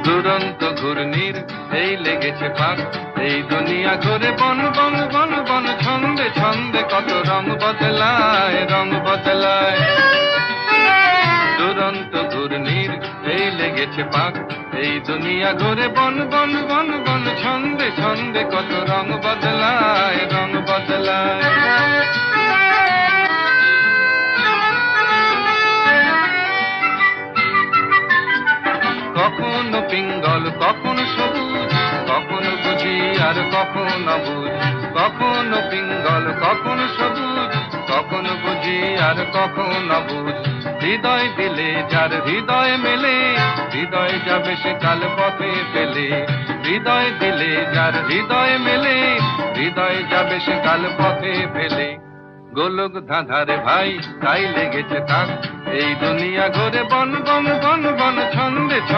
দুরন্ত ঘূর্ণির এই লেগেছে পাক, এই দুনিয়া ঘুরে বন বন বন বন, ছন্দে ছন্দে কত রং বদলায়, রং বদলায়। দুরন্ত ঘূর্ণির এই লেগেছে পাক, এই দুনিয়া ঘুরে বন বন বন বন, ছন্দে ছন্দে কত রং বদলায়, রং বদলায়। কখনো পিঙ্গল কখনো সবুজ, কখনো বুঝি আর কখনো অবুঝ। কখনো পিঙ্গল কখনো সবুজ, কখনো বুঝি আর কখনো অবুঝ। হৃদয় দিলে যার হৃদয় মেলে, হৃদয় যাবে সে কাল পথে পেলে। হৃদয় দিলে যার হৃদয় মেলে, হৃদয় যাবে সে কাল পথে পেলে। গোলক ধাঁধারে ভাই তাই লেগেছে তাক, এই দুনিয়া ঘুরে বন বন বন বন, ছন্দে ছন্দে